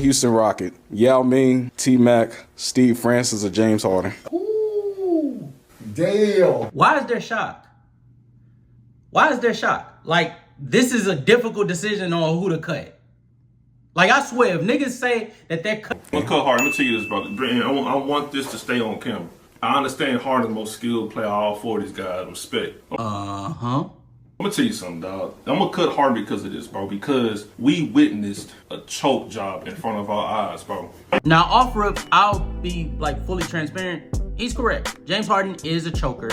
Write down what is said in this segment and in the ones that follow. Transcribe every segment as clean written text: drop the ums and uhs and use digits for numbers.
Houston Rocket, Yao Ming, T-Mac, Steve Francis, or James Harden. Ooh, damn. Why is there shock? Why is there shock? Like, this is a difficult decision on who to cut. Like, I swear, if niggas say that they're cut... I'm gonna cut Harden. Let me tell you this, brother. I want this to stay on camera. I understand Harden's the most skilled player all four of these guys. Respect. Uh-huh. I'm gonna tell you something, dog. I'm gonna cut Harden because of this, bro. Because we witnessed a choke job in front of our eyes, bro. Now, off rip, I'll be like fully transparent. He's correct. James Harden is a choker.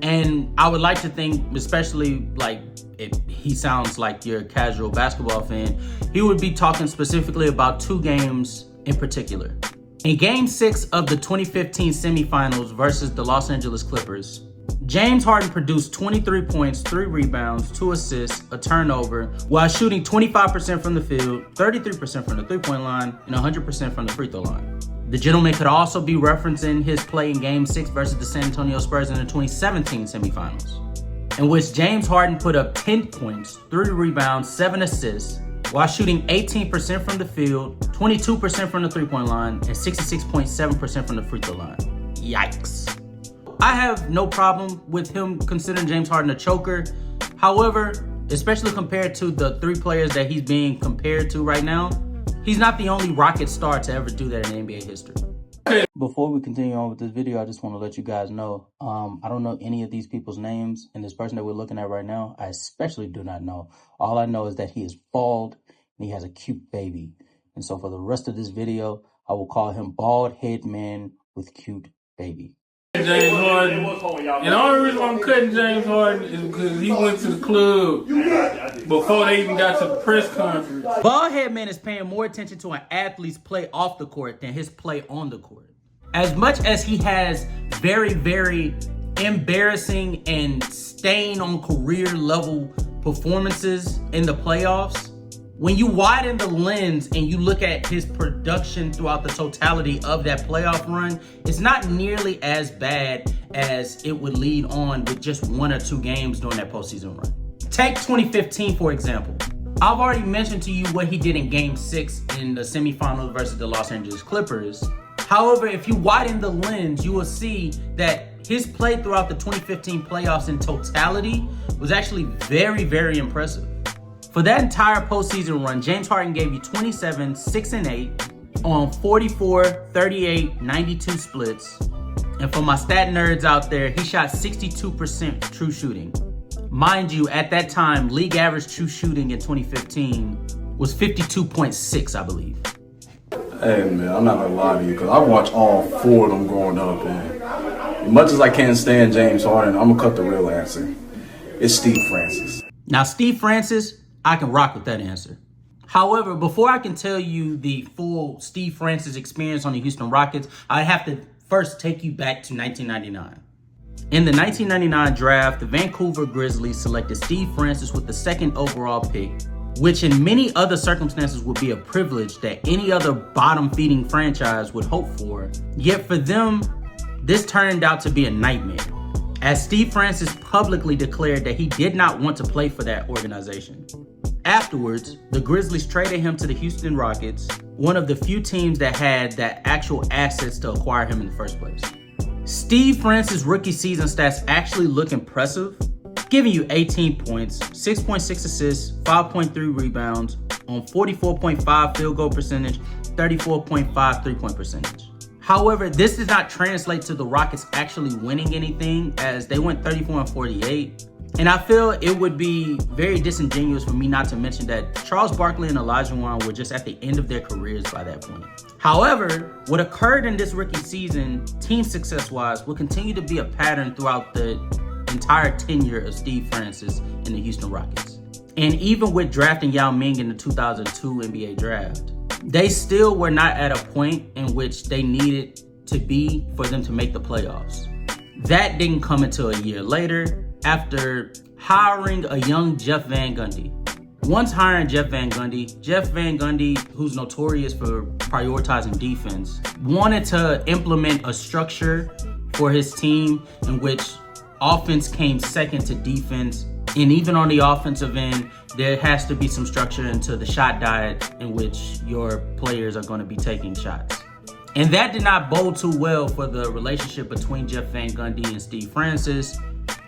And I would like to think, especially like if he sounds like your casual basketball fan, he would be talking specifically about two games in particular. In Game 6 of the 2015 semifinals versus the Los Angeles Clippers, James Harden produced 23 points, 3 rebounds, 2 assists, a turnover, while shooting 25% from the field, 33% from the three-point line, and 100% from the free throw line. The gentleman could also be referencing his play in Game 6 versus the San Antonio Spurs in the 2017 semifinals, in which James Harden put up 10 points, 3 rebounds, 7 assists, while shooting 18% from the field, 22% from the three-point line, and 66.7% from the free throw line. Yikes. I have no problem with him considering James Harden a choker. However, especially compared to the 3 players that he's being compared to right now, he's not the only Rocket star to ever do that in NBA history. Before we continue on with this video, I just want to let you guys know, I don't know any of these people's names, and this person that we're looking at right now, I especially do not know. All I know is that he is bald and he has a cute baby. And so for the rest of this video, I will call him Bald Head Man with Cute Baby. James Harden. And the only reason why I'm cutting James Harden is because he went to the club before they even got to the press conference. Baldhead Man is paying more attention to an athlete's play off the court than his play on the court. As much as he has very, very embarrassing and stain on career level performances in the playoffs, when you widen the lens and you look at his production throughout the totality of that playoff run, it's not nearly as bad as it would lead on with just 1 or 2 games during that postseason run. Take 2015, for example. I've already mentioned to you what he did in Game 6 in the semifinals versus the Los Angeles Clippers. However, if you widen the lens, you will see that his play throughout the 2015 playoffs in totality was actually very, very impressive. For that entire postseason run, James Harden gave you 27, 6, and 8 on 44, 38, 92 splits. And for my stat nerds out there, he shot 62% true shooting. Mind you, at that time, league average true shooting in 2015 was 52.6, I believe. Hey man, I'm not gonna lie to you, because I watched all 4 of them growing up, and as much as I can't stand James Harden, I'm gonna cut the real answer. It's Steve Francis. Now, Steve Francis, I can rock with that answer. However, before I can tell you the full Steve Francis experience on the Houston Rockets, I have to first take you back to 1999. In the 1999 draft, the Vancouver Grizzlies selected Steve Francis with the 2nd overall pick, which in many other circumstances would be a privilege that any other bottom-feeding franchise would hope for. Yet for them, this turned out to be a nightmare, as Steve Francis publicly declared that he did not want to play for that organization. Afterwards, the Grizzlies traded him to the Houston Rockets, one of the few teams that had the actual assets to acquire him in the first place. Steve Francis' rookie season stats actually look impressive, giving you 18 points, 6.6 assists, 5.3 rebounds on 44.5 field goal percentage, 34.5 three-point percentage. However, this did not translate to the Rockets actually winning anything, as they went 34-48. And I feel it would be very disingenuous for me not to mention that Charles Barkley and Elijah Wan were just at the end of their careers by that point. However, what occurred in this rookie season, team success-wise, will continue to be a pattern throughout the entire tenure of Steve Francis in the Houston Rockets. And even with drafting Yao Ming in the 2002 NBA draft, they still were not at a point in which they needed to be for them to make the playoffs. That didn't come until a year later, after hiring a young Jeff Van Gundy. Once hiring Jeff Van Gundy, who's notorious for prioritizing defense, wanted to implement a structure for his team in which offense came second to defense And even on the offensive end, there has to be some structure into the shot diet in which your players are going to be taking shots. And that did not bode too well for the relationship between Jeff Van Gundy and Steve Francis,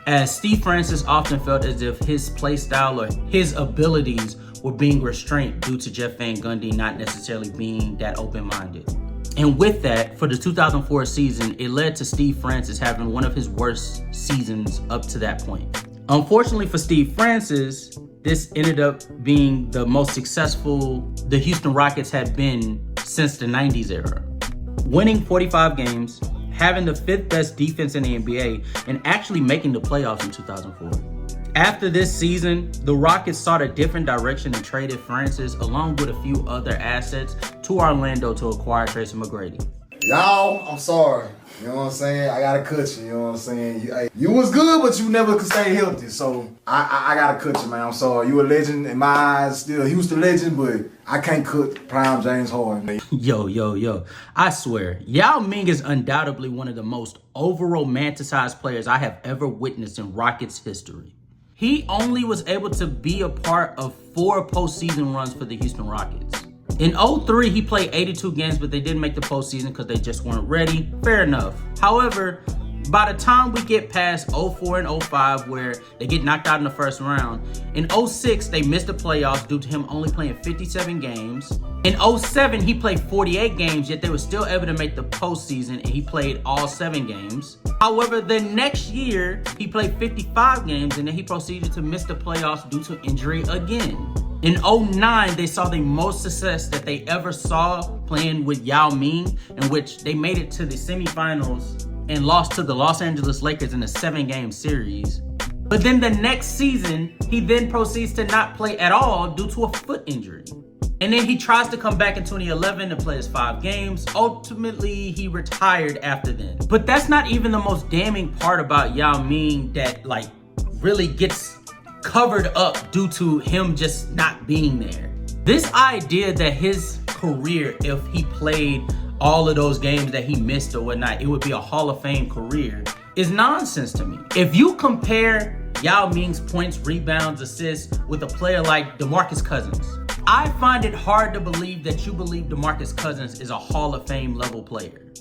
as Steve Francis often felt as if his play style or his abilities were being restrained due to Jeff Van Gundy not necessarily being that open-minded. And with that, for the 2004 season, it led to Steve Francis having one of his worst seasons up to that point. Unfortunately for Steve Francis, this ended up being the most successful the Houston Rockets had been since the 90s era. Winning 45 games, having the 5th best defense in the NBA, and actually making the playoffs in 2004. After this season, the Rockets sought a different direction and traded Francis along with a few other assets to Orlando to acquire Tracy McGrady. Y'all, I'm sorry. You know what I'm saying? I gotta cut you. You know what I'm saying? You was good, but you never could stay healthy. So I gotta cut you, man. I'm sorry. You a legend in my eyes, still a Houston legend, but I can't cut prime James Harden, man. Yo. I swear, Yao Ming is undoubtedly one of the most over-romanticized players I have ever witnessed in Rockets history. He only was able to be a part of 4 postseason runs for the Houston Rockets. In 2003, he played 82 games, but they didn't make the postseason because they just weren't ready. Fair enough. However, by the time we get past 2004 and 2005, where they get knocked out in the first round, in 2006, they missed the playoffs due to him only playing 57 games. In 2007, he played 48 games, yet they were still able to make the postseason, and he played all 7 games. However, the next year, he played 55 games, and then he proceeded to miss the playoffs due to injury again. In 2009, they saw the most success that they ever saw playing with Yao Ming, in which they made it to the semifinals and lost to the Los Angeles Lakers in a 7-game series. But then the next season, he then proceeds to not play at all due to a foot injury. And then he tries to come back in 2011 to play his 5 games. Ultimately, he retired after then. But that's not even the most damning part about Yao Ming that really gets covered up due to him just not being there. This idea that his career, if he played all of those games that he missed or whatnot, it would be a Hall of Fame career, is nonsense to me. If you compare Yao Ming's points, rebounds, assists with a player like DeMarcus Cousins, I find it hard to believe that you believe DeMarcus Cousins is a Hall of Fame level player.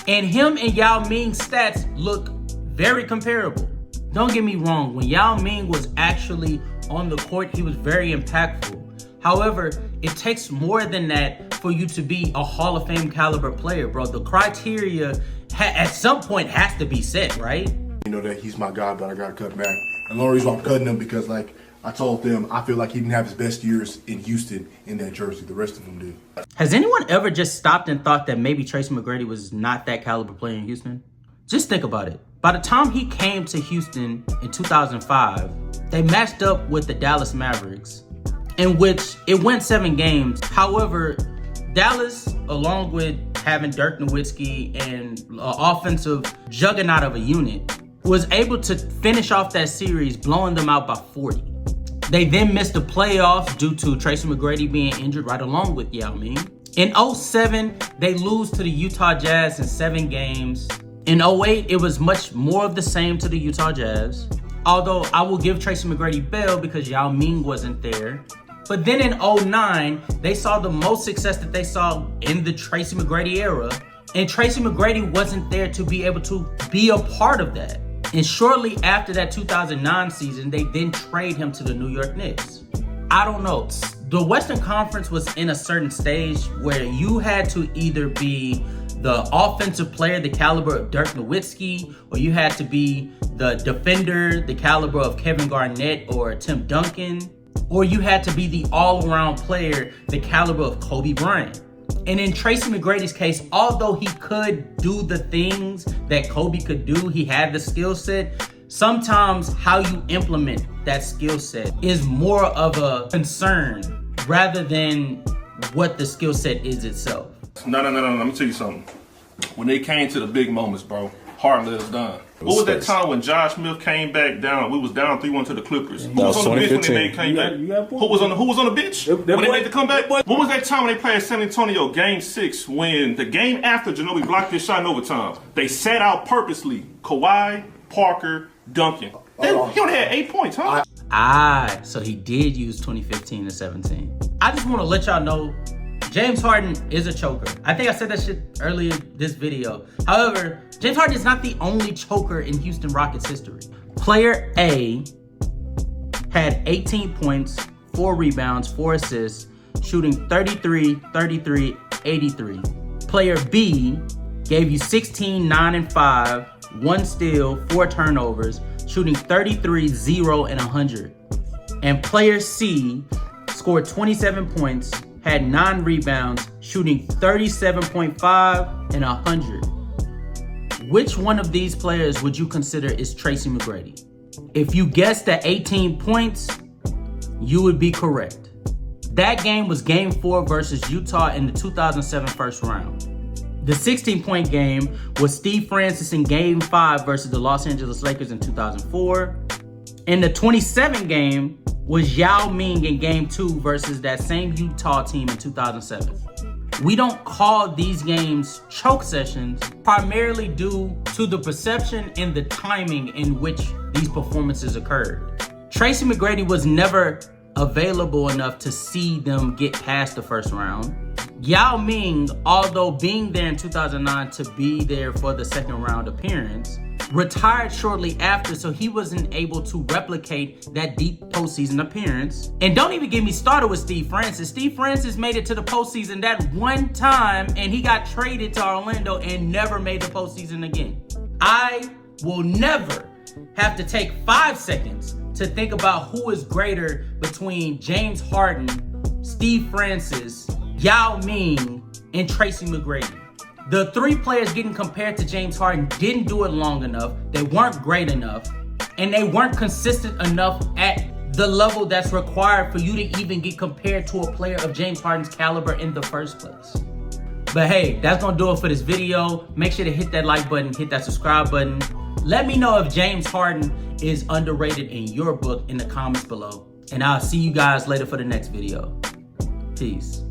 And him and Yao Ming's stats look very comparable. Don't get me wrong, when Yao Ming was actually on the court, he was very impactful. However, it takes more than that for you to be a Hall of Fame caliber player, bro. The criteria at some point has to be set, right? You know that he's my guy, but I gotta cut back. And the only reason I'm cutting him because, like I told them, I feel like he didn't have his best years in Houston in that jersey. The rest of them did. Has anyone ever just stopped and thought that maybe Tracy McGrady was not that caliber player in Houston? Just think about it. By the time he came to Houston in 2005, they matched up with the Dallas Mavericks, in which it went 7 games. However, Dallas, along with having Dirk Nowitzki and an offensive juggernaut of a unit, was able to finish off that series, blowing them out by 40. They then missed the playoffs due to Tracy McGrady being injured right along with Yao Ming. In 2007, they lose to the Utah Jazz in 7 games. In 2008, it was much more of the same to the Utah Jazz. Although I will give Tracy McGrady bail because Yao Ming wasn't there. But then in 2009, they saw the most success that they saw in the Tracy McGrady era. And Tracy McGrady wasn't there to be able to be a part of that. And shortly after that 2009 season, they then trade him to the New York Knicks. I don't know. The Western Conference was in a certain stage where you had to either be the offensive player, the caliber of Dirk Nowitzki, or you had to be the defender, the caliber of Kevin Garnett or Tim Duncan, or you had to be the all-around player, the caliber of Kobe Bryant. And in Tracy McGrady's case, although he could do the things that Kobe could do, he had the skill set, sometimes how you implement that skill set is more of a concern rather than what the skill set is itself. No. Let me tell you something. When they came to the big moments, bro, Harden let us down. What was that time when Josh Smith came back down? We was down 3-1 to the Clippers. Who was on the bench when they came back? Who was on the bench when they made the comeback? What was that time when they played San Antonio Game 6 when the game after Ginobili blocked his shot in overtime? They sat out purposely Kawhi, Parker, Duncan. He only had 8 points, huh? So he did use 2015 to 17. I just want to let y'all know, James Harden is a choker. I think I said that shit earlier this video. However, James Harden is not the only choker in Houston Rockets history. Player A had 18 points, 4 rebounds, 4 assists, shooting 33, 33, 83. Player B gave you 16, 9, and 5, 1 steal, 4 turnovers, shooting 33, 0, and 100. And player C scored 27 points, had 9 rebounds, shooting 37.5 and 100. Which one of these players would you consider is Tracy McGrady? If you guessed at 18 points, you would be correct. That game was Game 4 versus Utah in the 2007 first round. The 16-point game was Steve Francis in Game 5 versus the Los Angeles Lakers in 2004. And the 27 game was Yao Ming in Game 2 versus that same Utah team in 2007. We don't call these games choke sessions primarily due to the perception and the timing in which these performances occurred. Tracy McGrady was never available enough to see them get past the first round. Yao Ming, although being there in 2009 to be there for the second round appearance, retired shortly after, so he wasn't able to replicate that deep postseason appearance. And don't even get me started with Steve Francis. Steve Francis made it to the postseason that one time, and he got traded to Orlando and never made the postseason again. I will never have to take 5 seconds to think about who is greater between James Harden, Steve Francis, Yao Ming, and Tracy McGrady. The 3 players getting compared to James Harden didn't do it long enough, they weren't great enough, and they weren't consistent enough at the level that's required for you to even get compared to a player of James Harden's caliber in the first place. But hey, that's gonna do it for this video. Make sure to hit that like button, hit that subscribe button. Let me know if James Harden is underrated in your book in the comments below. And I'll see you guys later for the next video. Peace.